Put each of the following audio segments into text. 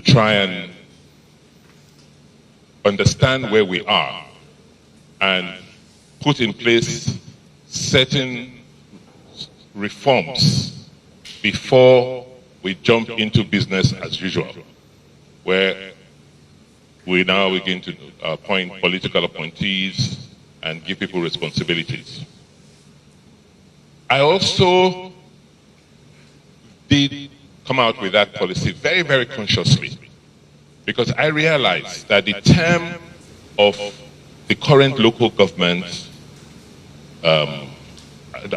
try and understand where we are and put in place certain reforms before we jump into business as usual, where we now begin to appoint political appointees and give people responsibilities. I also did come out with that policy very, very consciously, because I realized that the term of the current local government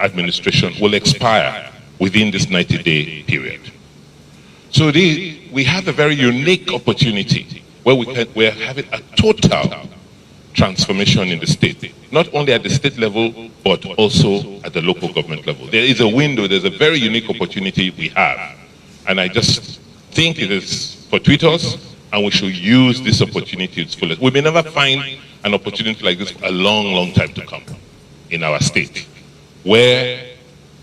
administration will expire within this 90-day period. So we have a very unique opportunity where we're having a total transformation in the state, not only at the state level, but also at the local government level. There is a window, there's a very unique opportunity we have. And I just think it is fortuitous, and we should use this opportunity to its fullest. We may never find an opportunity like this for a long, long time to come in our state, where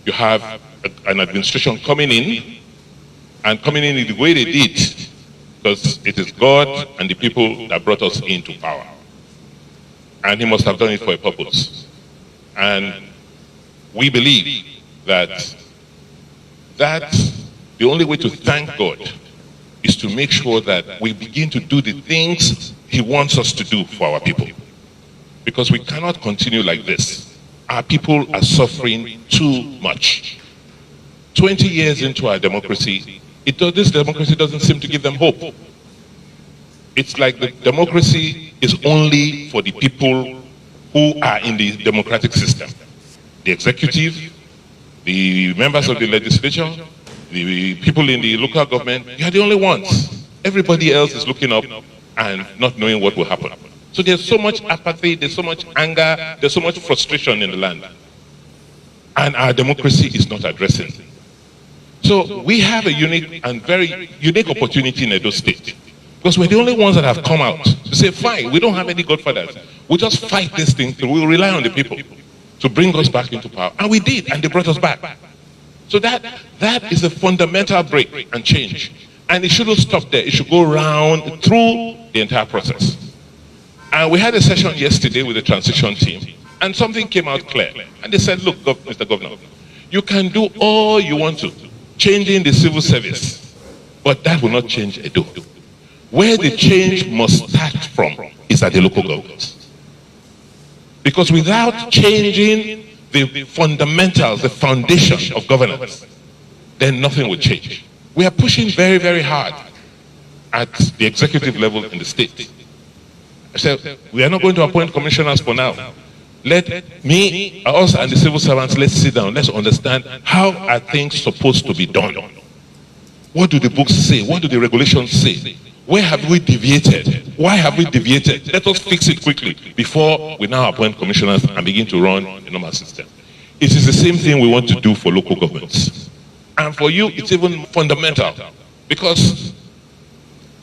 you have an administration coming in, and coming in the way they did, because it is God and the people that brought us into power. And he must have done it for a purpose. And we believe that the only way to thank God is to make sure that we begin to do the things he wants us to do for our people. Because we cannot continue like this. Our people are suffering too much. 20 years into our democracy, this democracy doesn't seem to give them hope. It's like the democracy is only for the people who are in the democratic system. The executive, the members of the legislature, the people in the local government, you are the only ones. Everybody else is looking up and not knowing what will happen. So there's so much apathy, there's so much anger, there's so much frustration in the land. And our democracy is not addressing. So we have a unique and very unique opportunity in Edo State. Because we're the only ones that have come out to say, fine, we don't have any godfathers. We'll just fight this thing through. We'll rely on the people to bring us back into power. And we did, and they brought us back. So that is a fundamental break and change. And it shouldn't stop there. It should go round through the entire process. And we had a session yesterday with the transition team, and something came out clear. And they said, look, Mr. Governor, you can do all you want to, changing the civil service, but that will not change Edo. Where the change must start from is at the local government. Because without changing the fundamentals, the foundation of governance, then nothing will change. We are pushing very, very hard at the executive level in the state. I said, we are not going to appoint commissioners for now. Let us and the civil servants, let's sit down, let's understand how are things supposed to be done. What do the books say? What do the regulations say? Where have we deviated? Why have we deviated? Let us fix it quickly before we now appoint commissioners and begin to run a normal system. It is the same thing we want to do for local governments. And for you, it's even fundamental, because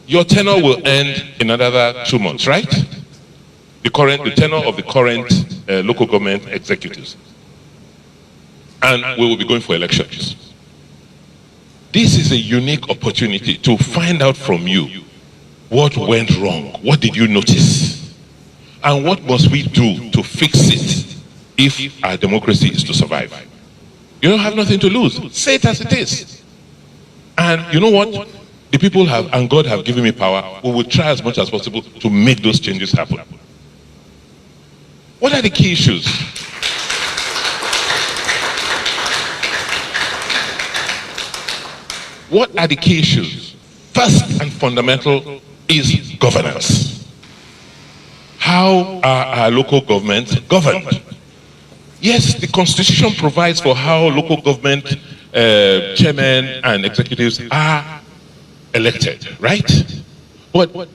your tenure will end in another 2 months, right? The tenure of the current local government executives. And we will be going for elections. This is a unique opportunity to find out from you what went wrong, what did you notice, and what must we do to fix it if our democracy is to survive. You don't have nothing to lose. Say it as it is. And you know what? The people have, and God have given me power. We will try as much as possible to make those changes happen. What are the key issues? What are the key issues? First and fundamental is governance. How are our local governments governed? Yes, the Constitution provides for how local government chairmen and executives are elected, right? But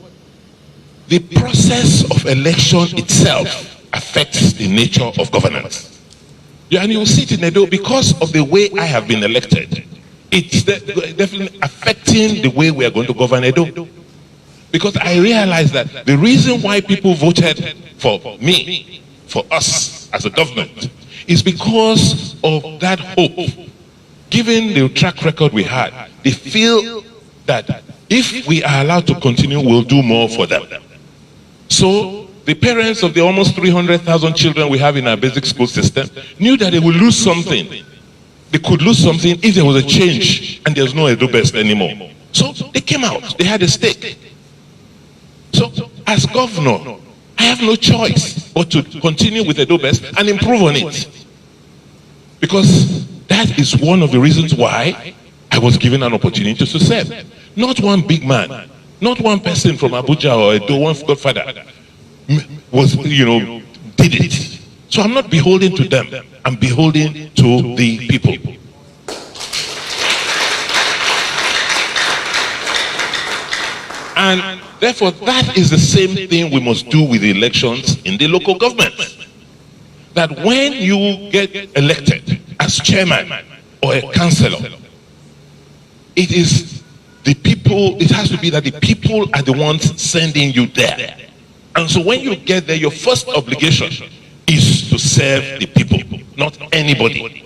the process of election itself affects the nature of governance. Yeah, and you'll see it in Edo because of the way I have been elected. It's definitely affecting the way we are going to govern Edo. Because I realize that the reason why people voted for me, for us as a government, is because of that hope. Given the track record we had, they feel that If we are allowed to continue, we'll do more for them. So the parents of the almost 300,000 children we have in our basic school system knew that they would lose something. They could lose something if there was a change and there's no Edo Best anymore. So they came out, they had a stake. So as governor, I have no choice but to continue with Edo Best and improve on it. Because that is one of the reasons why I was given an opportunity to serve. Not one big man, not one person from Abuja or Edo, one godfather was, did it. So I'm not beholden to them, I'm beholden to the people. And therefore, that is the same thing we must do with the elections in the local government. That when you get elected as chairman or a councillor, it is the people, it has to be that the people are the ones sending you there. And so when you get there, your first obligation is to serve the people, not anybody.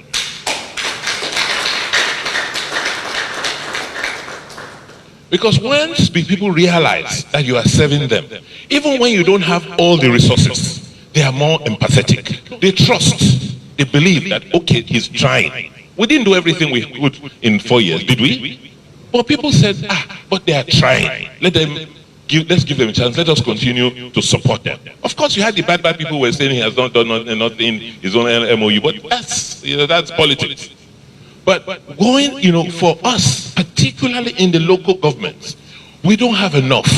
Because once the people realize that you are serving them, even when you don't have all the resources, they are more empathetic. They trust, they believe that, okay, he's trying. We didn't do everything we could in 4 years, did we? But people said, but they are trying. Let's give them a chance. Let us continue to support them. Of course, you had the bad people who were saying he has not done nothing, his own MOU, but that's politics. But going, for us, particularly in the local governments, we don't have enough.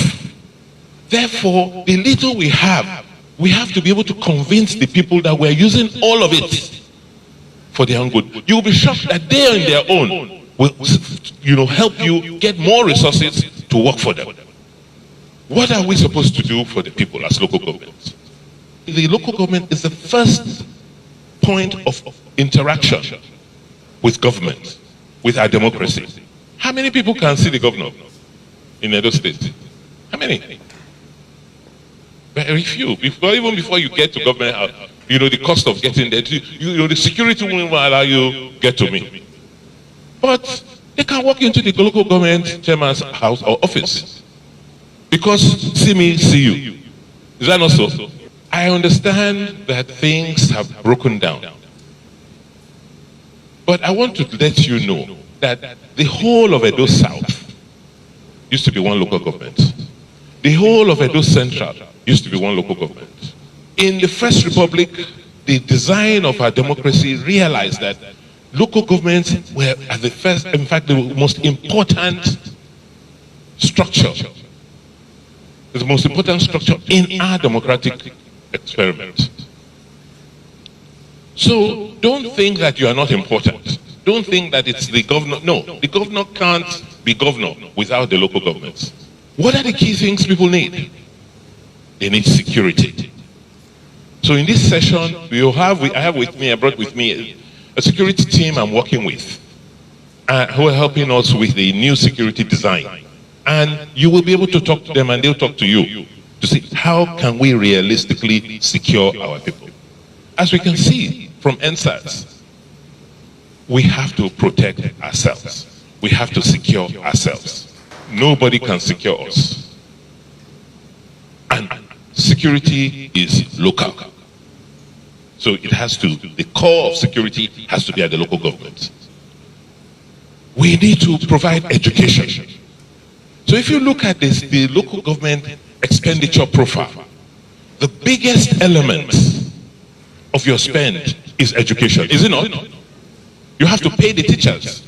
Therefore, the little we have to be able to convince the people that we're using all of it for their own good. You'll be shocked that they on their own will, help you get more resources to work for them. What are we supposed to do for the people as local governments? The local government is the first point of interaction with government, with our democracy. How many people can see the governor in Edo State? How many? Very few. Even before you get to government, the cost of getting there, the security won't allow you get to me. But they can walk into the local government chairman's house or office. Because see me, see you. Is that not so? I understand that things have broken down. But I want to let you know that the whole of Edo South used to be one local government. The whole of Edo Central used to be one local government. In the First Republic, the design of our democracy realized that local governments were at the first, in fact, the most important structure. The most important structure in our democratic experiment. So don't think that you are not important. Don't think that it's the governor. No, the governor can't be governor without the local governments. What are the key things people need? They need security. So in this session, I brought with me a security team I'm working with, who are helping us with the new security design. And you will be able to talk to them and they'll talk to you to see how can we realistically secure our people. As we can see from NSAS, we have to protect ourselves. We have to secure ourselves. Nobody can secure us. And security is local. So it has to, the core of security has to be at the local government. We need to provide education. So if you look at this, the local government expenditure profile, the biggest element of your spend is education, is it not? You have to pay the teachers.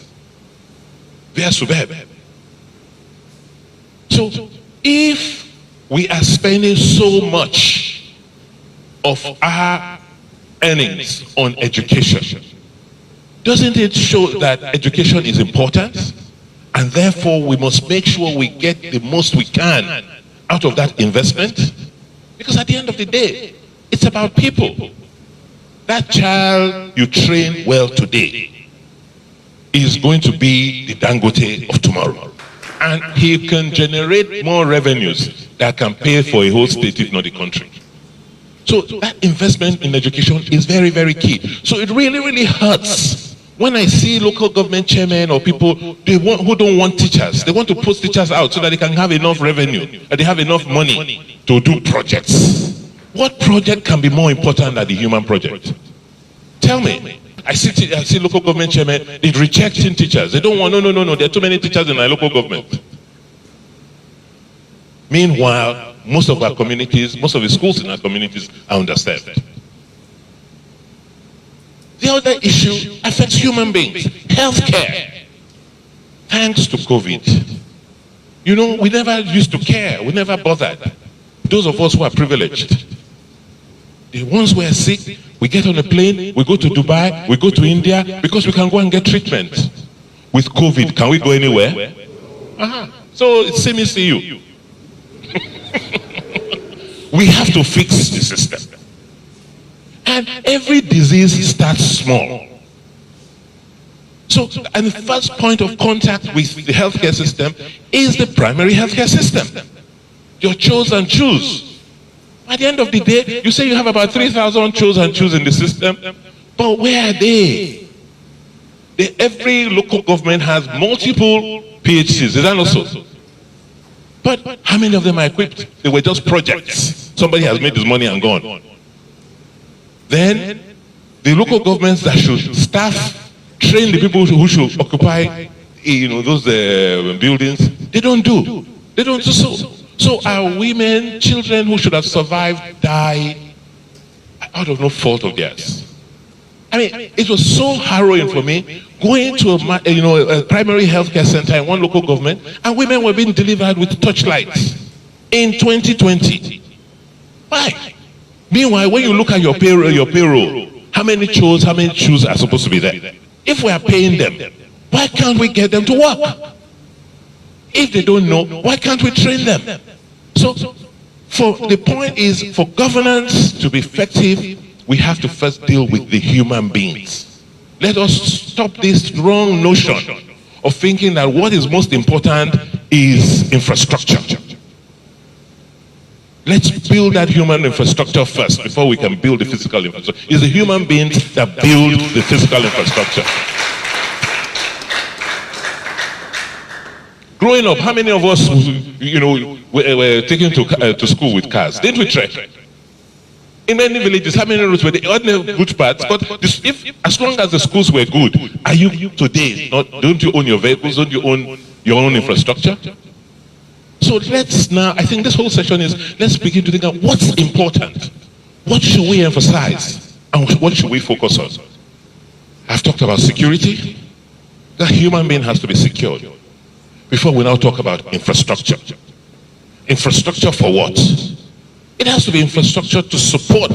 They are superb. So if we are spending so much of our earnings on education, doesn't it show that education is important? And therefore we must make sure we get the most we can out of that investment? Because at the end of the day, it's about people. That child you train well today is going to be the Dangote of tomorrow. And he can generate more revenues that can pay for a whole state, if not the country. So that investment in education is very, very key. So it really, really hurts When I see local government chairmen or people who don't want teachers, they want to post teachers out so that they can have enough revenue, and they have enough money to do projects. What project can be more important than the human project? Tell me. I see local government chairmen, they're rejecting teachers. They don't want, no, there are too many teachers in our local government. Meanwhile, most of our communities, most of the schools in our communities are underserved. The other issue affects human beings, healthcare. Thanks to COVID, we never used to care, we never bothered. Those of us who are privileged, the ones who are sick, we get on a plane, we go to Dubai, we go to India, because we can go and get treatment. With COVID, can we go anywhere? So it's same as you. We have to fix the system. And every disease starts small. So, and the first point of contact with the healthcare system is the primary healthcare system. Your chos and chews. At the end of the day, you say you have about 3,000 chos and chews in the system, but where are they? Every local government has multiple PHCs, is that not so? But how many of them are equipped? They were just projects. Somebody has made his money and gone. Then, the local governments that should staff, train the people who should occupy, those buildings, they don't do. They don't do so. So our women, children who should have survived, die out of no fault of theirs. I mean, it was so harrowing for me going to a primary healthcare center in one local government, and women were being delivered with torchlights in 2020. Why? Meanwhile, when you look at your payroll, how many chos, how many chews are supposed to be there? If we are paying them, why can't we get them to work? If they don't know, why can't we train them? So, the point is, for governance to be effective, we have to first deal with the human beings. Let us stop this wrong notion of thinking that what is most important is infrastructure. Let's build that human infrastructure first before we can build the physical infrastructure. It's the human beings that build the physical infrastructure. Growing up, how many of us, were taken to school with cars? Didn't we trek? In many villages, how many roads were there? Ordinary good parts, but as long as the schools were good, are you today? Don't you own your vehicles? Don't you own your own infrastructure? So let's now, I think this whole session is, let's begin to think of what's important. What should we emphasize? And what should we focus on? I've talked about security. The human being has to be secured. Before we now talk about infrastructure. Infrastructure for what? It has to be infrastructure to support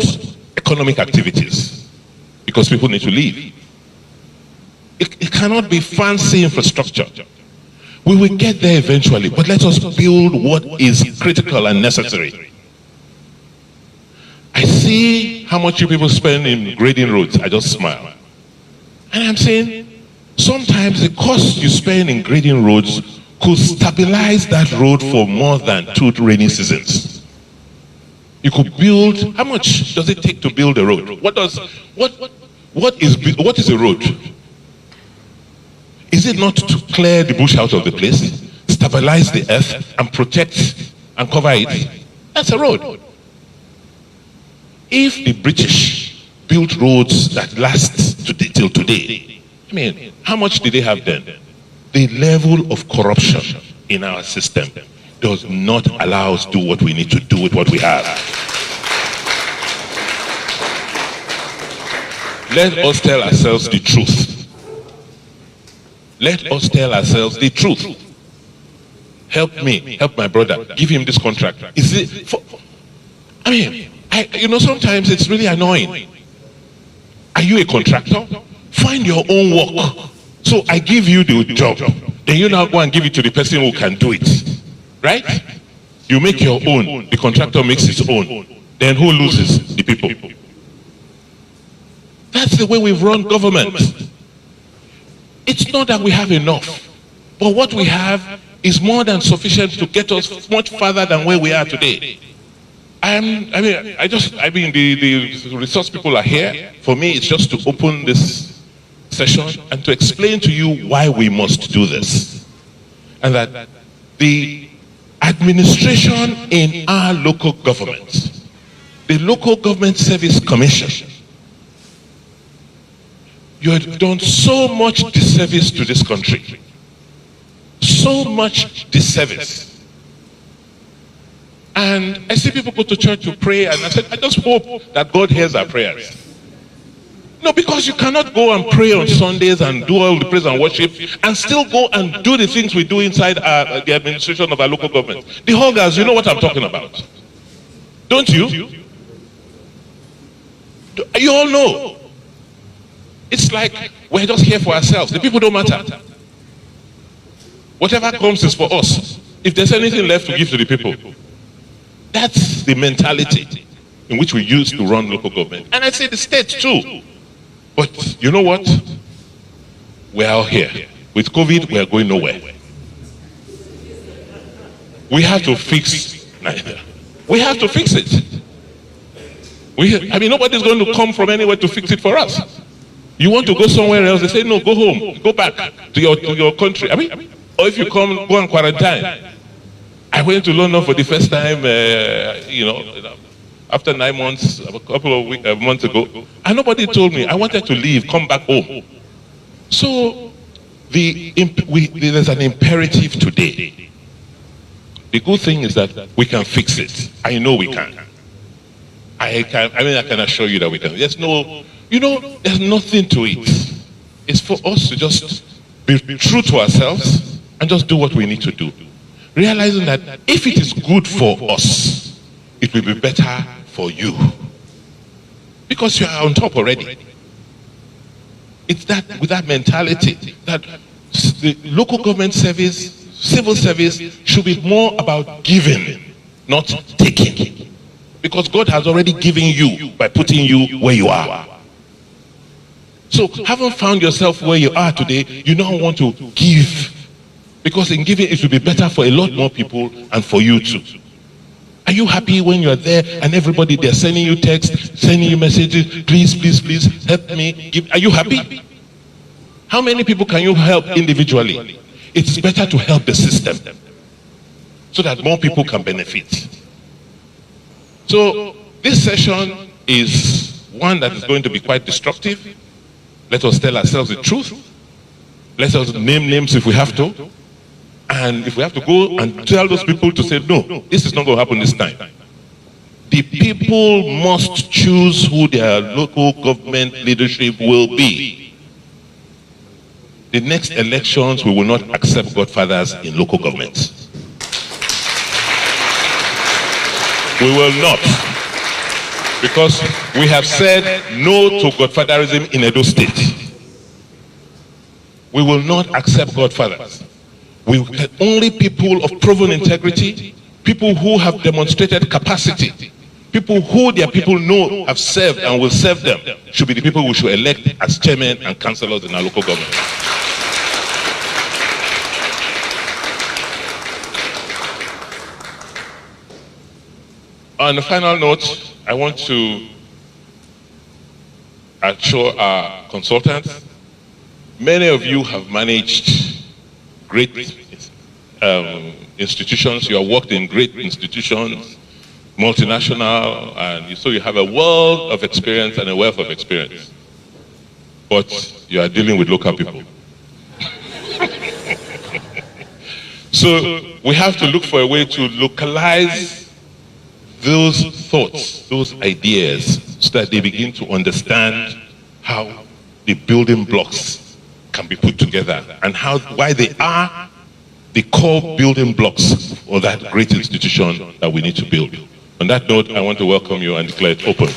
economic activities, because people need to live. It cannot be fancy infrastructure. We will get there eventually, but let us build what is critical and necessary. I see how much you people spend in grading roads. I just smile. And I'm saying, sometimes the cost you spend in grading roads could stabilize that road for more than 2 rainy seasons. You could build, how much does it take to build a road? What is a road? Is it not to clear the bush out of the place, stabilize the earth, and protect and cover it? That's a road. If the British built roads that last till today, I mean, how much did they have then? The level of corruption in our system does not allow us to do what we need to do with what we have. Let us tell ourselves the truth. Let us tell ourselves the truth. Help me, help my brother, give him this contract. Is it for, sometimes it's really annoying. Are you a contractor? Find your own work. So I give you the job, then you now go and give it to the person who can do it. Right? You make your own, the contractor makes his own. Then who loses? The people. That's the way we've run government. It's not that we have enough, but what we have is more than sufficient to get us much further than where we are today. The resource people are here. For me, it's just to open this session and to explain to you why we must do this. And that the administration in our local government, the Local Government Service Commission, you have done so much disservice to this country. So much disservice. And I see people go to church to pray, and I said, I just hope that God hears our prayers. No, because you cannot go and pray on Sundays and do all the praise and worship and still go and do the things we do inside the administration of our local government. The huggers, you know what I'm talking about. Don't you? You all know. It's like we're just here for ourselves. The people don't matter. Whatever comes is for us. If there's anything left to give to the people. That's the mentality in which we use to run local government. And I say the state too. But you know what? We're out here. With COVID, we're going nowhere. We have to fix Nigeria. We have to fix it. I mean, nobody's going to come from anywhere to fix it for us. You want to go somewhere else, they say, no, go home. Go back to your country. I mean, or if you come, go and quarantine. I went to London for the first time, after 9 months, a couple of months ago, and nobody told me. I wanted to leave, come back home. So there's an imperative today. The good thing is that we can fix it. I know we can. I can assure you that we can. There's nothing to it. It's for us to just be true to ourselves and just do what we need to do. Realizing that if it is good for us, it will be better for you. Because you are on top already. It's that, with that mentality, that the local government service, civil service should be more about giving, not taking. Because God has already given you by putting you where you are. So having found yourself where you are today, you now want to give. Because in giving, it will be better for a lot more people and for you too. Are you happy when you're there and everybody, they're sending you texts, sending you messages, please, please, please, help me, give. Are you happy? How many people can you help individually? It's better to help the system so that more people can benefit. So this session is one that is going to be quite destructive. Let us tell ourselves the truth. Let us name names if we have to. And if we have to go and tell those people to say, no, this is not going to happen this time. The people must choose who their local government leadership will be. The next elections, we will not accept godfathers in local governments. We will not. Because we have said no to godfatherism in Edo State. We will not accept godfathers. We can only people of proven integrity, people who have demonstrated capacity, people who their people know have served and will serve them, should be the people we should elect as chairmen and councillors in our local government. On a final note, I want to assure our consultants, many of you have managed great institutions. You have worked in great institutions, multinational, and so you have a world of experience and a wealth of experience. But you are dealing with local people. So we have to look for a way to localize those thoughts, those ideas, so that they begin to understand how the building blocks can be put together and why they are the core building blocks for that great institution that we need to build. On that note, I want to welcome you and declare it open.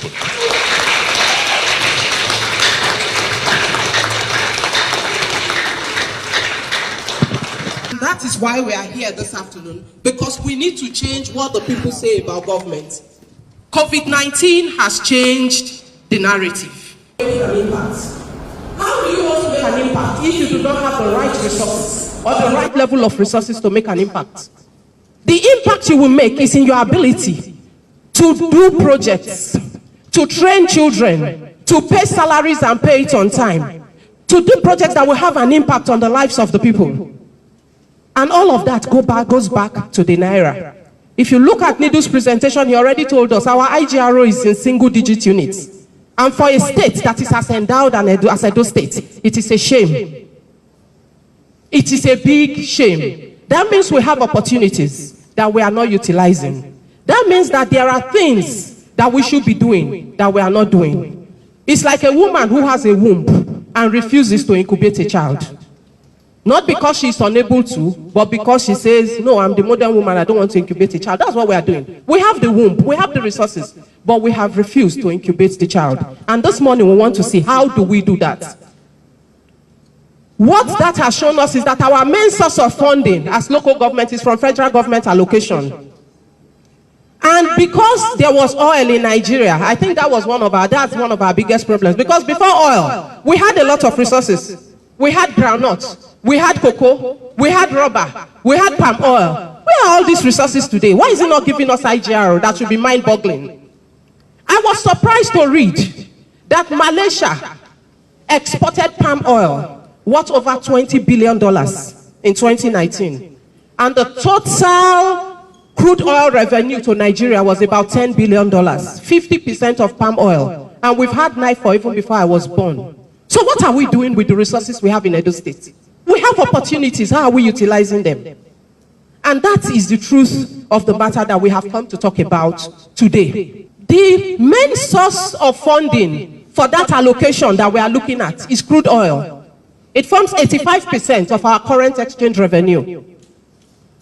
And that is why we are here this afternoon, because we need to change what the people say about government. COVID-19 has changed the narrative. How do you want to make an impact if you do not have the right resources or the right level of resources to make an impact? The impact you will make is in your ability to do projects, to train children, to pay salaries and pay it on time. to do projects that will have an impact on the lives of the people. And all of that goes back to the Naira. If you look at Nidu's presentation, he already told us our IGRO is in single-digit units. And for a state that is as endowed as Edo State, it is a shame. It is a big shame. That means we have opportunities that we are not utilizing. That means that there are things that we should be doing that we are not doing. It's like a woman who has a womb and refuses to incubate a child. Not because she's unable to, but because she says, no, I'm the modern woman, I don't want to incubate a child. That's what we are doing. We have the womb, we have the resources, but we have refused to incubate the child. And this morning we want to see, how do we do that? What that has shown us is that our main source of funding as local government is from federal government allocation. And because there was oil in Nigeria, I think that's one of our biggest problems. Because before oil, we had a lot of resources. We had groundnuts, we had cocoa, we had rubber, we had palm oil. Where are all these resources today? Why is it not giving us IGR? That should be mind-boggling. I was surprised to read that Malaysia exported palm oil worth over $20 billion in 2019. And the total crude oil revenue to Nigeria was about $10 billion, 50% of palm oil. And we've had knife for even before I was born. So what are we doing with the resources we have in Edo State? We have opportunities. How are we utilizing them? And that is the truth of the matter that we have come to talk about today. The main source of funding for that allocation that we are looking at is crude oil. It forms 85% of our current exchange revenue.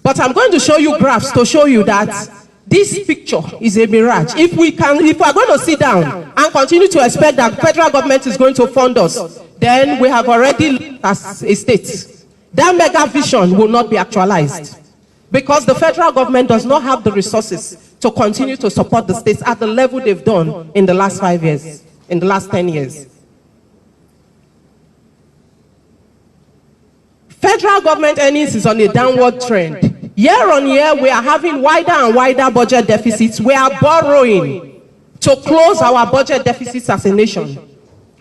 But I'm going to show you graphs to show you that this picture is a mirage. If we are going to sit down and continue to expect that federal government is going to fund us, then we have already, as a state, that mega vision will not be actualized. Because the federal government does not have the resources to continue to support the states at the level they've done in the last 5 years, in the last 10 years. Federal government earnings is on a downward trend. Year on year, we are having wider and wider budget deficits. We are borrowing to close our budget deficits as a nation.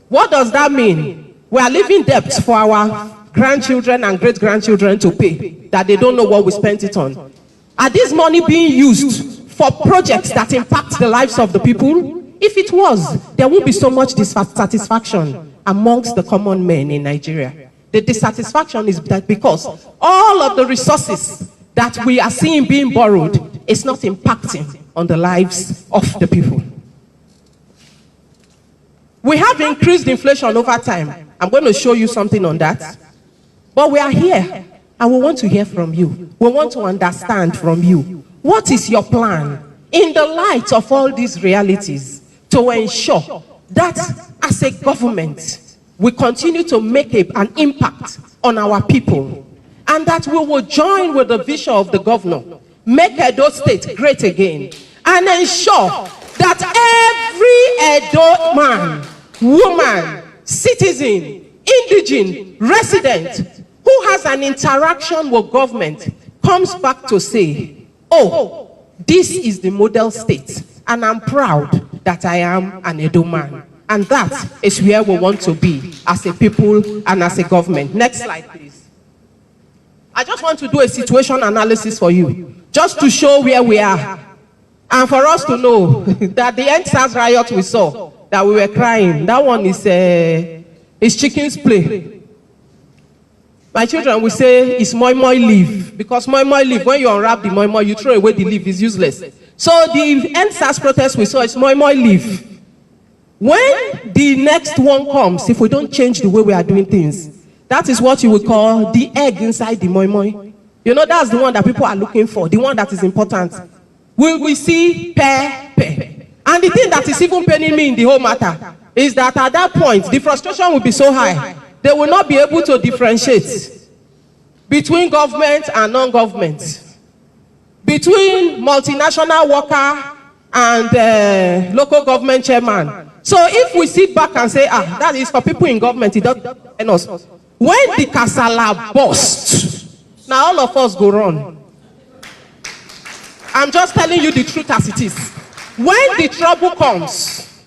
What does that mean? We are leaving debts for our grandchildren and great-grandchildren to pay, that they don't know what we spent it on. Are this money being used for projects that impact the lives of the people? If it was, there would be so much dissatisfaction amongst the common men in Nigeria. The dissatisfaction is that because all of the resources that we are seeing being borrowed is not impacting on the lives of the people. We have increased inflation over time. I'm going to show you something on that. But we are here and we want to hear from you. We want to understand from you. What is your plan in the light of all these realities to ensure that as a government we continue to make an impact on our people, and that we will join with the vision of the governor, make Edo State great again, and ensure that every Edo man, woman, citizen, indigene, resident who has an interaction with government comes back to say, oh, this is the model state, and I'm proud that I am an Edo man. And that is where we want to be as a people and as a government. Next slide, please. I just want to do a situation analysis for you, just to show where we are. And for us to know that the EndSARS riot we saw, that we were crying, that one is chicken's play. My children will say it's moi moi leaf, because moi moi leaf, when you unwrap the moi moi, you throw away the leaf, it's useless. So the EndSARS protest we saw is moi moi leaf. When the next one comes, if we don't change the way we are doing things, that is what you would call the egg inside the moi moi. You know, that's the one that people are looking for, the one that is important. We see pair. And the thing that is even paining me in the whole matter is that at that point, the frustration will be so high, they will not be able to differentiate between government and non-government, between multinational worker and local government chairman. So if we sit back and say, that is for people in government, it doesn't us. When the kasala bursts, now all of us go run. I'm just telling you the truth as it is. When the trouble comes,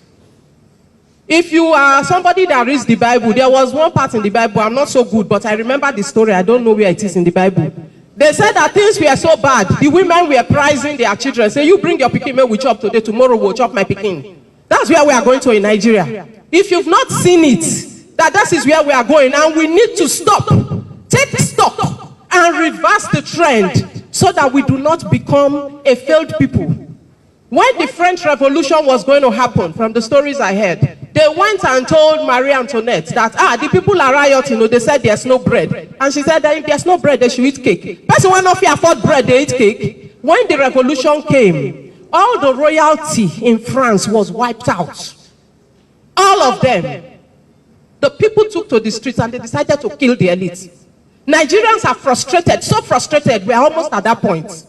If you are somebody that reads the Bible, there was one part in the Bible, I'm not so good, but I remember the story. I don't know where it is in the Bible. They said that things were so bad. The women were prizing their children. Say, you bring your pikin, may we chop today, tomorrow we'll chop my pikin. That's where we are going to in Nigeria. If you've not seen it, that is where we are going, and we need to stop, take stock, and reverse the trend so that we do not become a failed people. When the French Revolution was going to happen, from the stories I heard, they went and told Marie Antoinette that, the people are rioting, they said there's no bread. And she said that if there's no bread, they should eat cake. Person one of you afford bread, they eat cake. When the revolution came, all the royalty in France was wiped out. All of them. The people took to the streets and they decided to kill the elite. Nigerians are frustrated, so frustrated, we're almost at that point.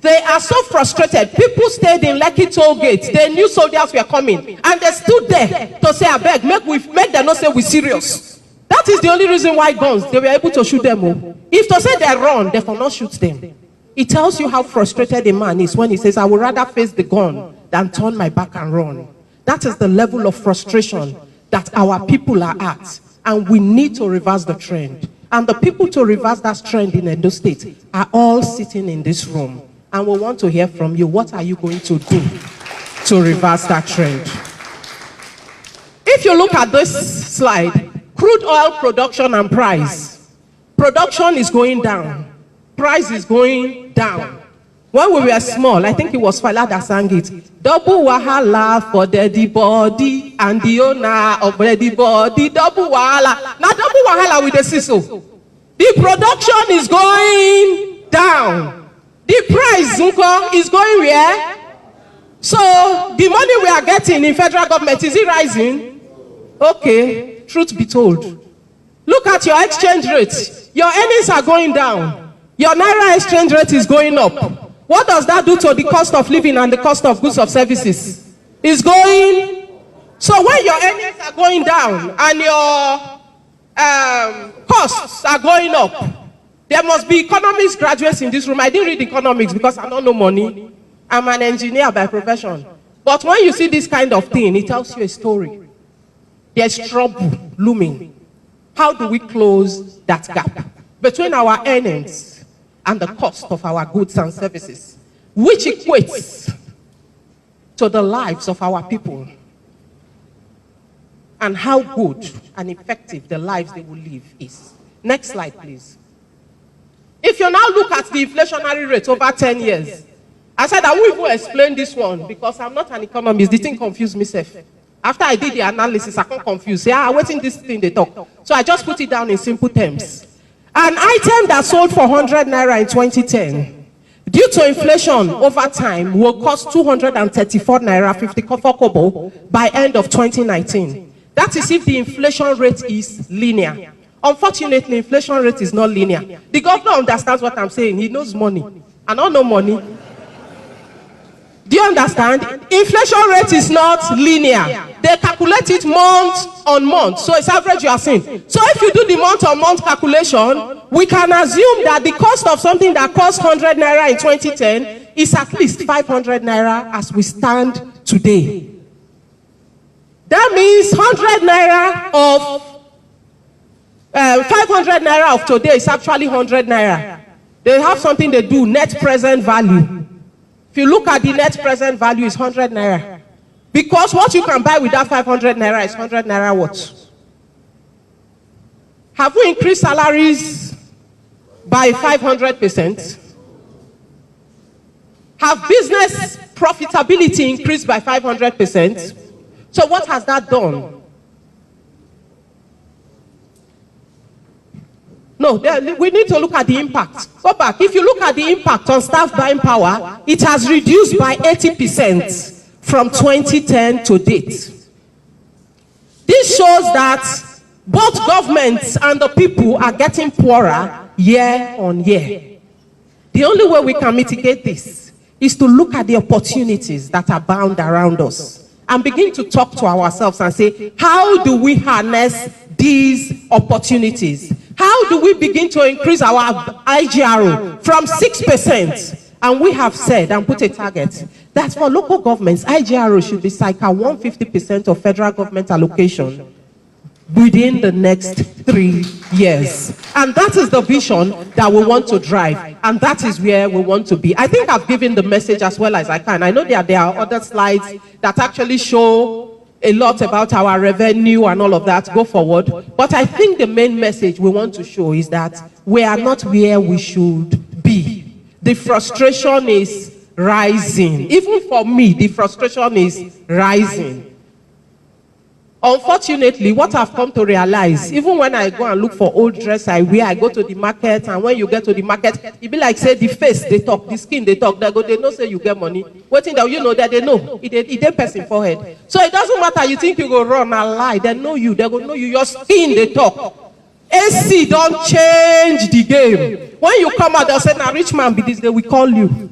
They are so frustrated. People stayed in Lekki toll gates. They knew soldiers were coming. And they stood there to say, I beg, make them not say we're serious. That is the only reason why guns, they were able to shoot them. If to say they run, they will not shoot them. It tells you how frustrated a man is when he says, I would rather face the gun than turn my back and run. That is the level of frustration that our people are at. And we need to reverse the trend. And the people to reverse that trend in Edo State are all sitting in this room. And we want to hear from you. What are you going to do to reverse that trend? If you look at this slide, crude oil production and price. Production is going down. Price is going down. When we were small, I think it was Fala that sang it. Double wahala for the body and the owner of the body. Double wahala. Now double wahala with the CISO. The production is going down. The price is going where? So the money we are getting in federal government, is it rising? Okay, truth be told. Look at your exchange rate. Your earnings are going down. Your Naira exchange rate is going up. What does that do to the cost of living and the cost of goods or services? It's going. So when your earnings are going down and your costs are going up, there must be economics graduates in this room. I didn't read economics because I don't know money. I'm an engineer by profession. But when you see this kind of thing, it tells you a story. There's trouble looming. How do we close that gap between our earnings and the cost of our goods and services, which equates to the lives of our people and how good and effective the lives they will live is? Next slide, please. If you now look at the inflationary rate over 10 years, I said I won't even explain this one because I'm not an economist. The thing confused me. After I did the analysis, I can't confuse. Say, waiting this thing they talk. So I just put it down in simple terms. An item that sold for 100 Naira in 2010, due to inflation over time, will cost 234 Naira 54 kobo by end of 2019. That is if the inflation rate is linear. Unfortunately, inflation rate is not linear. The governor understands what I'm saying. He knows money. I don't know money. Do you understand? Inflation rate is not linear. They calculate it month on month. So it's average you are seeing. So if you do the month on month calculation, we can assume that the cost of something that cost 100 Naira in 2010 is at least 500 Naira as we stand today. That means 100 Naira of 500 Naira of today is actually 100 Naira. They have something they do, net present value. If you look at the net present value, is 100 Naira. Because what you can buy with that 500 Naira is 100 Naira what? Have we increased salaries by 500%? Have business profitability increased by 500%? So what has that done? No, we need to look at the impact. Go back. If you look at the impact on staff buying power, it has reduced by 80% from 2010 to date. This shows that both governments and the people are getting poorer year on year. The only way we can mitigate this is to look at the opportunities that are bound around us and begin to talk to ourselves and say, how do we harness these opportunities? How do we begin to increase our IGRO from 6%? And we have said and put a target that for local governments, IGRO should be circa 150% of federal government allocation within the next 3 years. And that is the vision that we want to drive. And that is where we want to be. I think I've given the message as well as I can. I know that there are other slides that actually show a lot about our revenue and all of that. Go forward. But I think the main message we want to show is that we are not where we should be. The frustration is rising. Even for me, the frustration is rising. Unfortunately, what I've come to realize, even when I go and look for old dress I wear, I go to the market, and when you get to the market, it be like, say, the face, they talk, the skin, they talk, they know, say, you get money. Waiting that you know that they know, it person forehead. So it doesn't matter, you think you go run and lie, they know you, they go know you, your skin, they talk. AC don't change the game. When you come out, they'll say, now rich man be this, they will call you.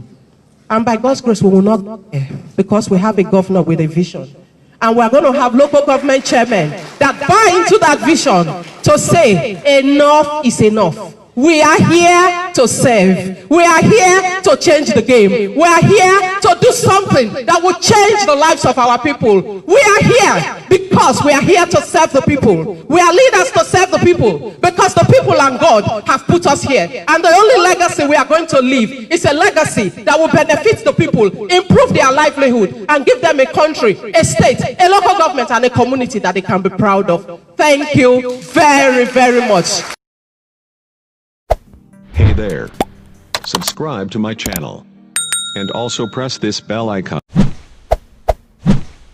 And by God's grace, we will not care, because we have a governor with a vision. And we're going to have local government chairmen that buy into that vision to say, enough is enough. We are here to serve. We are here to change the game. We are here to do something that will change the lives of our people. We are here because we are here to serve the people. We are leaders to serve the people because the people and God have put us here. And the only legacy we are going to leave is a legacy that will benefit the people, improve their livelihood, and give them a country, a state, a local government, and a community that they can be proud of. Thank you very, very much. Hey there. Subscribe to my channel. And also press this bell icon.